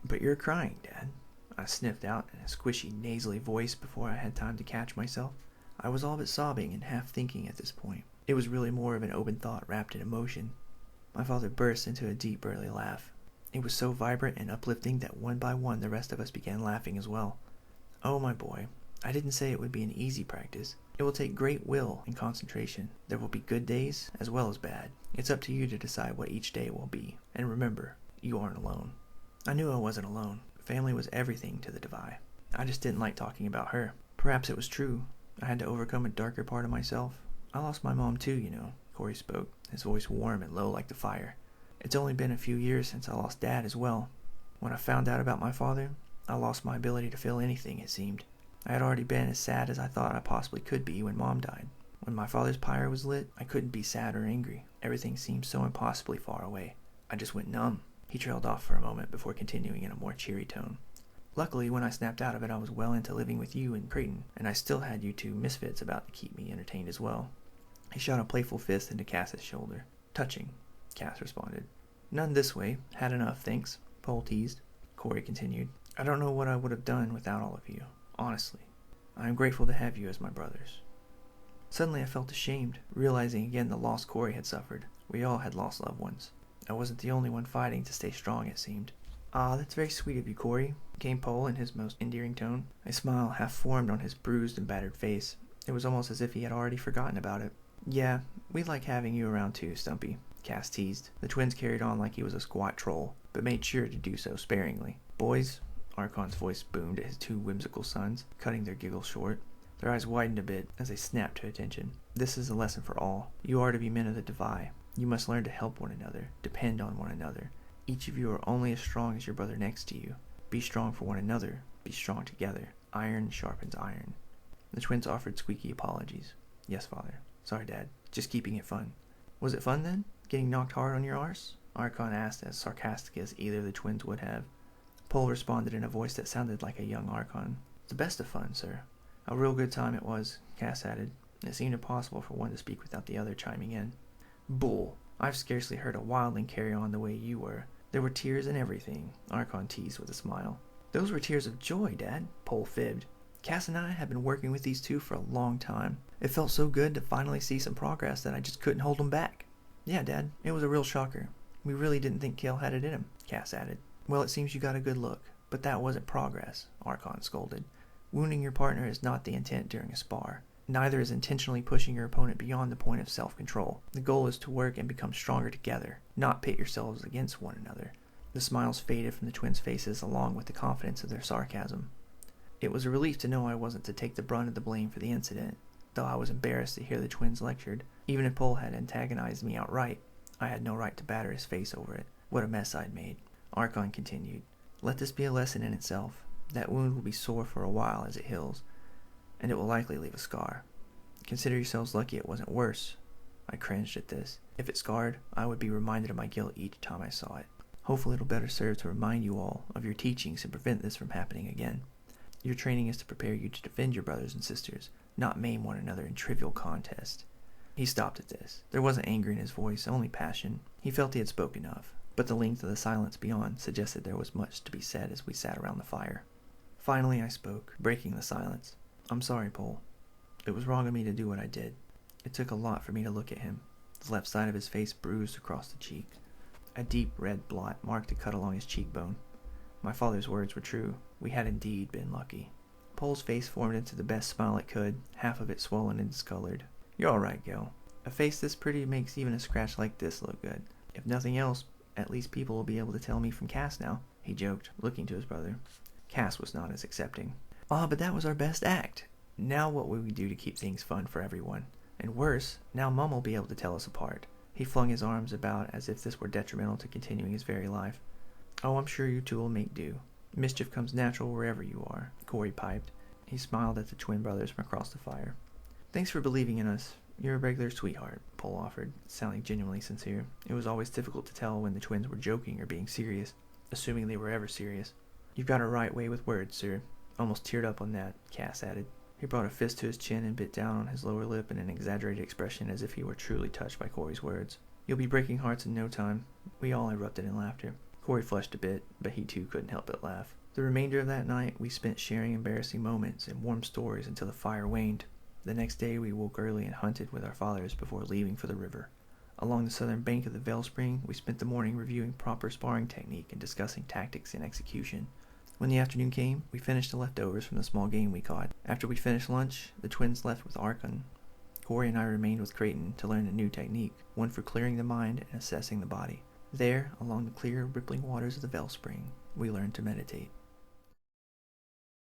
But you're crying, Dad, I sniffed out in a squishy, nasally voice before I had time to catch myself. I was all but sobbing and half thinking at this point. It was really more of an open thought wrapped in emotion. My father burst into a deep, early laugh. It was so vibrant and uplifting that one by one the rest of us began laughing as well. Oh, my boy, I didn't say it would be an easy practice. It will take great will and concentration. There will be good days as well as bad. It's up to you to decide what each day will be. And remember, you aren't alone. I knew I wasn't alone. Family was everything to the Devi. I just didn't like talking about her. Perhaps it was true. I had to overcome a darker part of myself. I lost my mom too, you know, Corey spoke, his voice warm and low like the fire. It's only been a few years since I lost Dad as well. When I found out about my father, I lost my ability to feel anything, it seemed. I had already been as sad as I thought I possibly could be when Mom died. When my father's pyre was lit, I couldn't be sad or angry. Everything seemed so impossibly far away. I just went numb. He trailed off for a moment before continuing in a more cheery tone. Luckily, when I snapped out of it, I was well into living with you in Creighton, and I still had you two misfits about to keep me entertained as well. He shot a playful fist into Cass's shoulder. Touching, Cass responded. None this way. Had enough, thanks, Paul teased. Corey continued. I don't know what I would have done without all of you. Honestly, I am grateful to have you as my brothers. Suddenly I felt ashamed, realizing again the loss Corey had suffered. We all had lost loved ones. I wasn't the only one fighting to stay strong, it seemed. Ah, that's very sweet of you, Corey, came Paul in his most endearing tone. A smile half formed on his bruised and battered face. It was almost as if he had already forgotten about it. Yeah, we like having you around too, Stumpy, Cass teased. The twins carried on like he was a squat troll, but made sure to do so sparingly. Boys, Archon's voice boomed at his two whimsical sons, cutting their giggles short. Their eyes widened a bit as they snapped to attention. This is a lesson for all. You are to be men of the Devi. You must learn to help one another, depend on one another. Each of you are only as strong as your brother next to you. Be strong for one another. Be strong together. Iron sharpens iron. The twins offered squeaky apologies. Yes, Father. Sorry, Dad. Just keeping it fun. Was it fun then? Getting knocked hard on your arse? Archon asked as sarcastic as either of the twins would have. Paul responded in a voice that sounded like a young Archon. The best of fun, sir. A real good time it was, Cass added. It seemed impossible for one to speak without the other chiming in. Bull. I've scarcely heard a wildling carry on the way you were. There were tears and everything, Archon teased with a smile. Those were tears of joy, Dad, Paul fibbed. Cass and I have been working with these two for a long time. It felt so good to finally see some progress that I just couldn't hold them back. Yeah, Dad, it was a real shocker. We really didn't think Kael had it in him, Cass added. Well, it seems you got a good look, but that wasn't progress, Archon scolded. Wounding your partner is not the intent during a spar. Neither is intentionally pushing your opponent beyond the point of self-control. The goal is to work and become stronger together, not pit yourselves against one another. The smiles faded from the twins' faces along with the confidence of their sarcasm. It was a relief to know I wasn't to take the brunt of the blame for the incident, though I was embarrassed to hear the twins lectured. Even if Paul had antagonized me outright, I had no right to batter his face over it. What a mess I'd made. Archon continued. Let this be a lesson in itself. That wound will be sore for a while as it heals, and it will likely leave a scar. Consider yourselves lucky it wasn't worse. I cringed at this. If it scarred, I would be reminded of my guilt each time I saw it. Hopefully it'll better serve to remind you all of your teachings and prevent this from happening again. Your training is to prepare you to defend your brothers and sisters, not maim one another in trivial contests. He stopped at this. There wasn't anger in his voice, only passion. He felt he had spoken enough, but the length of the silence beyond suggested there was much to be said as we sat around the fire. Finally I spoke, breaking the silence. I'm sorry, Paul. It was wrong of me to do what I did. It took a lot for me to look at him. The left side of his face bruised across the cheek. A deep red blot marked a cut along his cheekbone. My father's words were true. We had indeed been lucky. Paul's face formed into the best smile it could, half of it swollen and discolored. You're all right, Kael. A face this pretty makes even a scratch like this look good. If nothing else, at least people will be able to tell me from Cass now, he joked, looking to his brother. Cass was not as accepting. Ah, but that was our best act. Now what will we do to keep things fun for everyone? And worse, now Mum will be able to tell us apart. He flung his arms about as if this were detrimental to continuing his very life. Oh, I'm sure you two will make do. Mischief comes natural wherever you are, Corey piped. He smiled at the twin brothers from across the fire. Thanks for believing in us. You're a regular sweetheart, Paul offered, sounding genuinely sincere. It was always difficult to tell when the twins were joking or being serious, assuming they were ever serious. You've got a right way with words, sir. Almost teared up on that, Cass added. He brought a fist to his chin and bit down on his lower lip in an exaggerated expression as if he were truly touched by Corey's words. You'll be breaking hearts in no time. We all erupted in laughter. Corey flushed a bit, but he too couldn't help but laugh. The remainder of that night we spent sharing embarrassing moments and warm stories until the fire waned. The next day we woke early and hunted with our fathers before leaving for the river. Along the southern bank of the Wellspring, we spent the morning reviewing proper sparring technique and discussing tactics and execution. When the afternoon came, we finished the leftovers from the small game we caught. After we finished lunch, the twins left with Archon. Corey and I remained with Creighton to learn a new technique, one for clearing the mind and assessing the body. There, along the clear, rippling waters of the Wellspring, we learned to meditate.